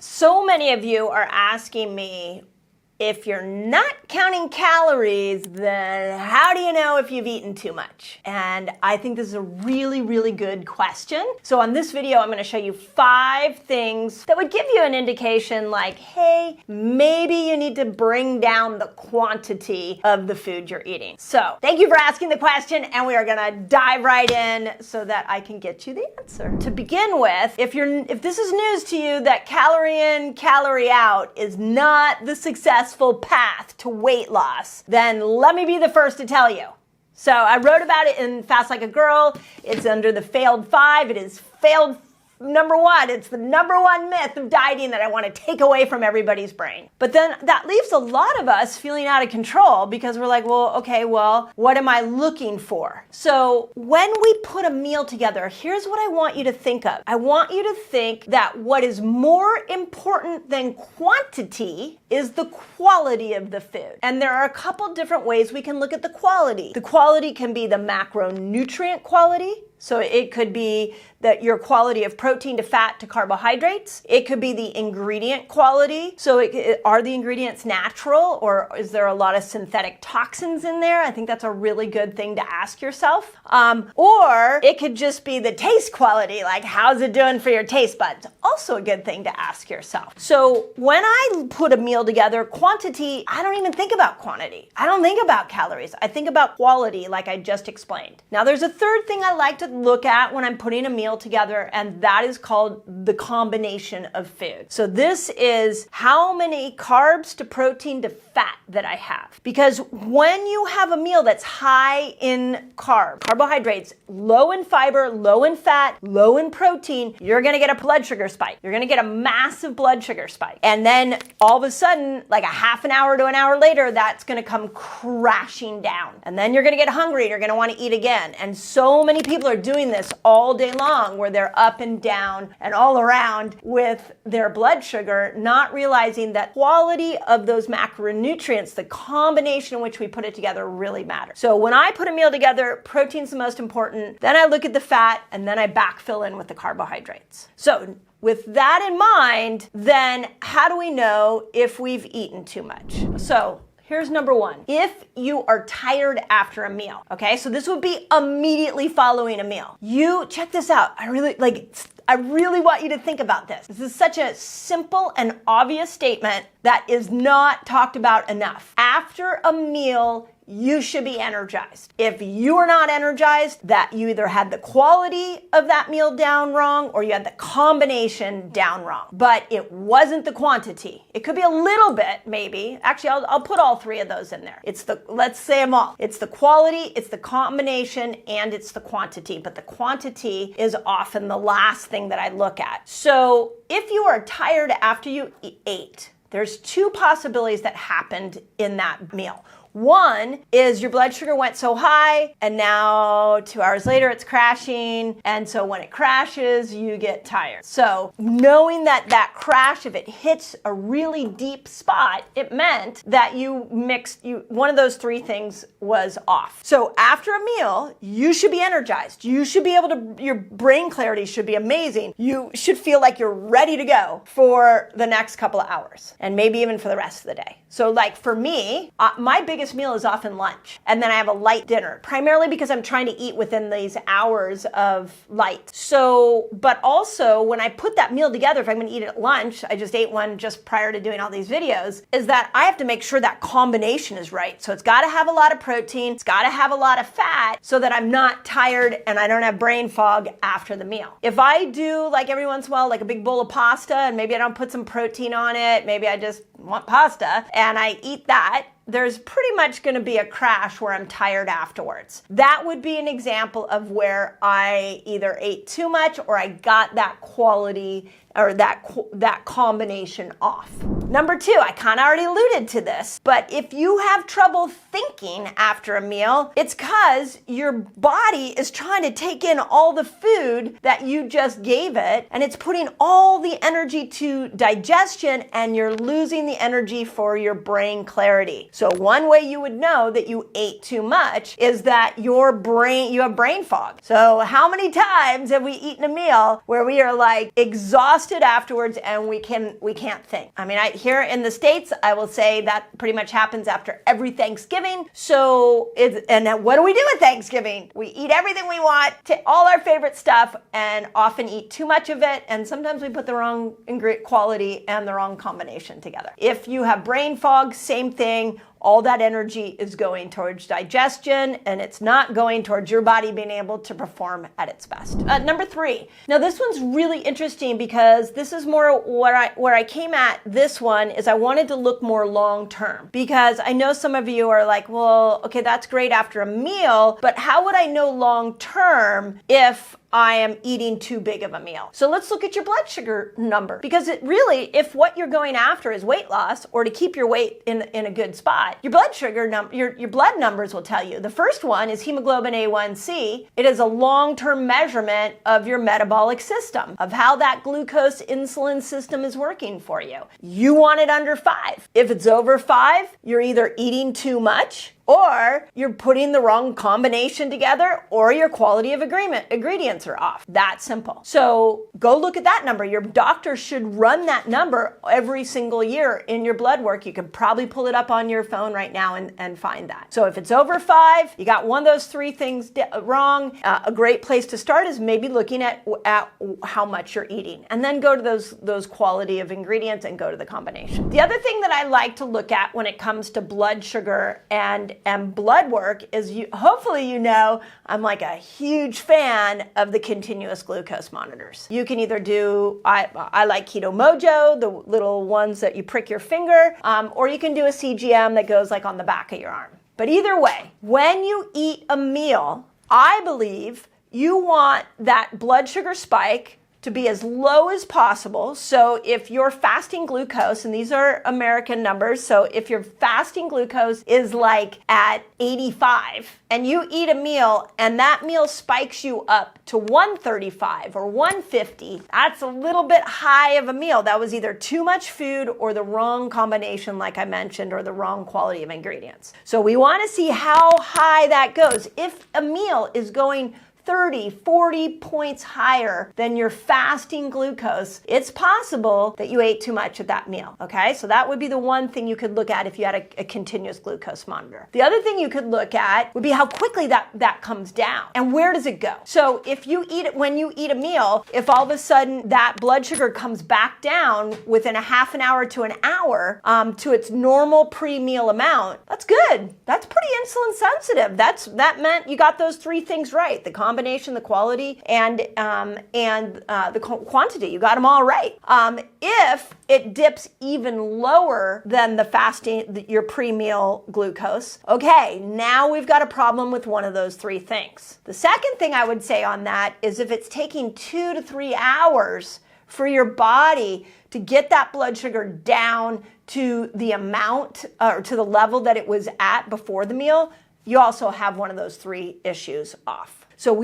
So many of you are asking me, if you're not counting calories, then how do you know if you've eaten too much? And I think this is a really, really good question. So on this video, I'm going to show you 5 things that would give you an indication like, hey, maybe you need to bring down the quantity of the food you're eating. So thank you for asking the question, and we are going to dive right in so that I can get you the answer. To begin with, if this is news to you that calorie in, calorie out is not the successful path to weight loss, then let me be the first to tell you. So I wrote about it in Fast Like a Girl. It's under the failed 5. It is failed number 1. It's the number 1 myth of dieting that I want to take away from everybody's brain. But then that leaves a lot of us feeling out of control because we're like, well, okay, well, what am I looking for? So when we put a meal together, here's what I want you to think of. I want you to think that what is more important than quantity is the quality of the food. And there are a couple different ways we can look at the quality. The quality can be the macronutrient quality. So it could be that your quality of protein to fat to carbohydrates. It could be the ingredient quality. So are the ingredients natural, or is there a lot of synthetic toxins in there? I think that's a really good thing to ask yourself. Or it could just be the taste quality, like how's it doing for your taste buds? Also a good thing to ask yourself. So when I put a meal together, quantity, I don't even think about quantity. I don't think about calories. I think about quality, like I just explained. Now there's a third thing I like to look at when I'm putting a meal together, and that is called the combination of food. So this is how many carbs to protein to fat that I have. Because when you have a meal that's high in carbohydrates, low in fiber, low in fat, low in protein, you're gonna get a blood sugar spike. You're gonna get a massive blood sugar spike. And then all of a sudden, like a half an hour to an hour later, that's gonna come crashing down. And then you're gonna get hungry and you're gonna wanna eat again. And so many people are doing this all day long, where they're up and down and all around with their blood sugar, not realizing that quality of those macronutrients, the combination in which we put it together, really matters. So when I put a meal together, protein's the most important, then I look at the fat, and then I backfill in with the carbohydrates. So with that in mind, then how do we know if we've eaten too much? So here's number 1. If you are tired after a meal, okay? So this would be immediately following a meal. You check this out. I really want you to think about this. This is such a simple and obvious statement that is not talked about enough. After a meal, you should be energized. If you are not energized, that you either had the quality of that meal down wrong or you had the combination down wrong. But it wasn't the quantity. It could be a little bit, maybe. Actually, I'll put all 3 of those in there. Let's say them all. It's the quality, it's the combination, and it's the quantity. But the quantity is often the last thing that I look at. So if you are tired after you ate, there's 2 possibilities that happened in that meal. One is your blood sugar went so high, and now 2 hours later it's crashing, and so when it crashes, you get tired. So knowing that crash, if it hits a really deep spot, it meant that one of those 3 things was off. So after a meal, you should be energized. You should be able to, your brain clarity should be amazing. You should feel like you're ready to go for the next couple of hours, and maybe even for the rest of the day. So like for me, my biggest meal is often lunch, and then I have a light dinner, primarily because I'm trying to eat within these hours of light. So, but also when I put that meal together, if I'm gonna eat it at lunch, I just ate one just prior to doing all these videos, is that I have to make sure that combination is right. So it's gotta have a lot of protein, it's gotta have a lot of fat, so that I'm not tired and I don't have brain fog after the meal. If I do, like every once in a while, like a big bowl of pasta, and maybe I don't put some protein on it, maybe I just want pasta, and I eat that, there's pretty much going to be a crash where I'm tired afterwards. That would be an example of where I either ate too much or I got that quality or that combination off. Number 2, I kind of already alluded to this, but if you have trouble thinking after a meal, it's because your body is trying to take in all the food that you just gave it, and it's putting all the energy to digestion, and you're losing the energy for your brain clarity. So one way you would know that you ate too much is that you have brain fog. So how many times have we eaten a meal where we are like exhausted afterwards and we can't think? I mean, here in the States, I will say that pretty much happens after every Thanksgiving. So and what do we do at Thanksgiving? We eat everything we want, all our favorite stuff, and often eat too much of it, and sometimes we put the wrong quality and the wrong combination together. If you have brain fog, same thing. All that energy is going towards digestion, and it's not going towards your body being able to perform at its best. Number 3. Now this one's really interesting because this is more where I came at this one is I wanted to look more long term, because I know some of you are like, well, okay, that's great after a meal, but how would I know long term if I am eating too big of a meal? So let's look at your blood sugar number, because it really, if what you're going after is weight loss or to keep your weight in a good spot, your blood sugar your blood numbers will tell you. The first one is hemoglobin A1C. It is a long-term measurement of your metabolic system, of how that glucose insulin system is working for you. You want it under 5. If it's over 5, you're either eating too much, or you're putting the wrong combination together, or your quality of ingredients are off. That simple. So go look at that number. Your doctor should run that number every single year in your blood work. You could probably pull it up on your phone right now and find that. So if it's over 5, you got one of those 3 things wrong. A great place to start is maybe looking at how much you're eating, and then go to those quality of ingredients and go to the combination. The other thing that I like to look at when it comes to blood sugar and blood work is, hopefully you know, I'm like a huge fan of the continuous glucose monitors. You can either do, I like Keto Mojo, the little ones that you prick your finger, or you can do a CGM that goes like on the back of your arm. But either way, when you eat a meal, I believe you want that blood sugar spike to be as low as possible. So if your fasting glucose, and these are American numbers, so if your fasting glucose is like at 85 and you eat a meal and that meal spikes you up to 135 or 150, that's a little bit high of a meal. That was either too much food or the wrong combination, like I mentioned, or the wrong quality of ingredients. So we want to see how high that goes. If a meal is going 30, 40 points higher than your fasting glucose, it's possible that you ate too much at that meal, okay? So that would be the one thing you could look at if you had a continuous glucose monitor. The other thing you could look at would be how quickly that comes down, and where does it go? So if you eat it, when you eat a meal, if all of a sudden that blood sugar comes back down within a half an hour to an hour to its normal pre-meal amount, that's good. That's pretty insulin sensitive. That meant you got those 3 things right: the combination, the quality, and the quantity. You got them all right. If it dips even lower than the fasting, your pre-meal glucose, okay, now we've got a problem with one of those 3 things. The second thing I would say on that is if it's taking 2 to 3 hours for your body to get that blood sugar down to the amount or to the level that it was at before the meal, you also have one of those 3 issues off. So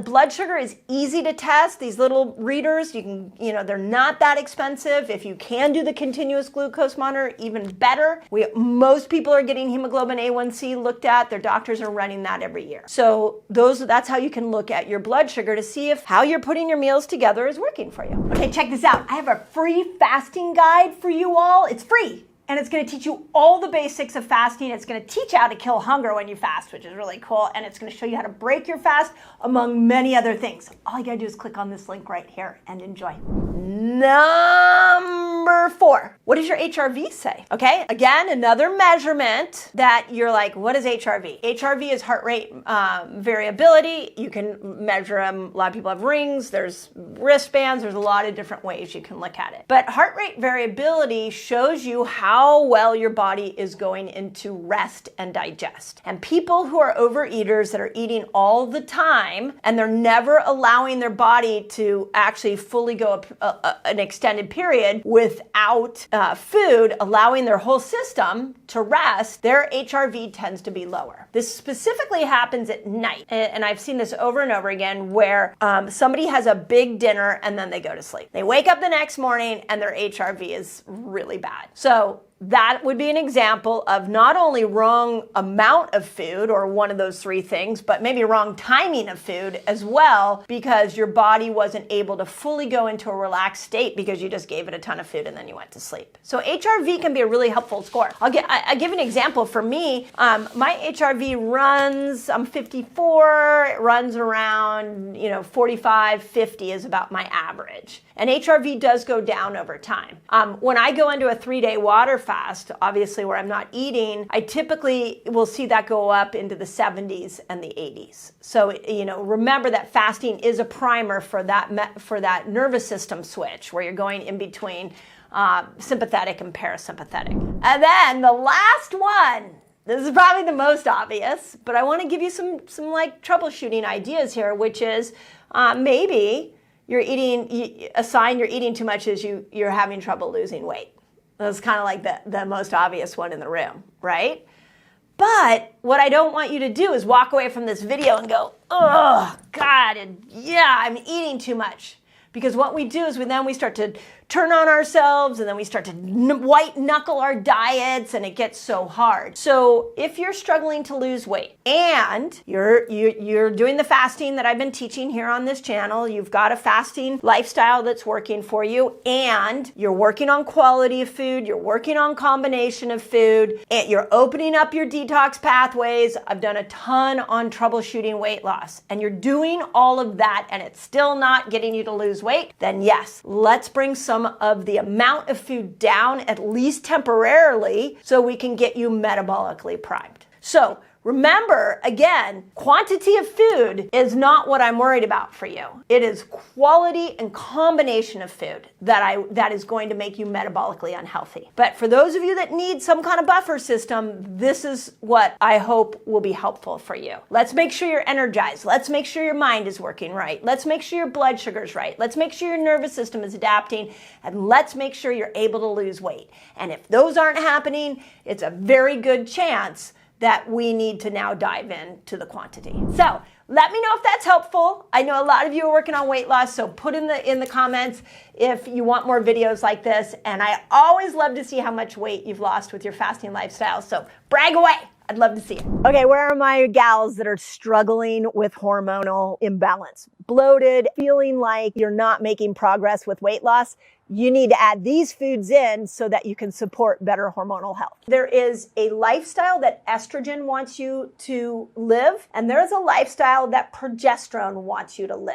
blood sugar is easy to test. These little readers, they're not that expensive. If you can do the continuous glucose monitor, even better. Most people are getting hemoglobin A1C looked at. Their doctors are running that every year. So that's how you can look at your blood sugar to see if how you're putting your meals together is working for you. Okay, check this out. I have a free fasting guide for you all. It's free. And it's going to teach you all the basics of fasting. It's going to teach you how to kill hunger when you fast, which is really cool. And it's going to show you how to break your fast, among many other things. All you got to do is click on this link right here and enjoy. Number 4, what does your HRV say? Okay, again, another measurement that you're like, what is HRV? HRV is heart rate variability. You can measure them. A lot of people have rings. There's wristbands. There's a lot of different ways you can look at it. But heart rate variability shows you how well your body is going into rest and digest. And people who are overeaters that are eating all the time and they're never allowing their body to actually fully go an extended period without food, allowing their whole system to rest, their HRV tends to be lower. This specifically happens at night. And I've seen this over and over again where somebody has a big dinner and then they go to sleep. They wake up the next morning and their HRV is really bad. So that would be an example of not only wrong amount of food or one of those three things, but maybe wrong timing of food as well, because your body wasn't able to fully go into a relaxed state because you just gave it a ton of food and then you went to sleep. So HRV can be a really helpful score. I'll give an example. For me, my HRV runs, I'm 54, it runs around, 45, 50 is about my average. And HRV does go down over time. When I go into a 3-day water fast, obviously where I'm not eating, I typically will see that go up into the 70s and the 80s. So, remember that fasting is a primer for that nervous system switch where you're going in between sympathetic and parasympathetic. And then the last one, this is probably the most obvious, but I want to give you some troubleshooting ideas here, which is maybe a sign you're eating too much is you're having trouble losing weight. That's kind of like the most obvious one in the room, right? But what I don't want you to do is walk away from this video and go, oh, God, I'm eating too much. Because what we do is we start to turn on ourselves and then we start to white knuckle our diets and it gets so hard. So if you're struggling to lose weight and you're doing the fasting that I've been teaching here on this channel, you've got a fasting lifestyle that's working for you, and you're working on quality of food, you're working on combination of food, and you're opening up your detox pathways. I've done a ton on troubleshooting weight loss, and you're doing all of that and it's still not getting you to lose weight, then yes, let's bring some of the amount of food down, at least temporarily, so we can get you metabolically primed. So remember, again, quantity of food is not what I'm worried about for you. It is quality and combination of food that is going to make you metabolically unhealthy. But for those of you that need some kind of buffer system, this is what I hope will be helpful for you. Let's make sure you're energized. Let's make sure your mind is working right. Let's make sure your blood sugar's right. Let's make sure your nervous system is adapting. And let's make sure you're able to lose weight. And if those aren't happening, it's a very good chance that we need to now dive into the quantity. So let me know if that's helpful. I know a lot of you are working on weight loss, so put in the comments if you want more videos like this. And I always love to see how much weight you've lost with your fasting lifestyle, so brag away. I'd love to see it. Okay, where are my gals that are struggling with hormonal imbalance? Bloated, feeling like you're not making progress with weight loss? You need to add these foods in so that you can support better hormonal health. There is a lifestyle that estrogen wants you to live, and there's a lifestyle that progesterone wants you to live.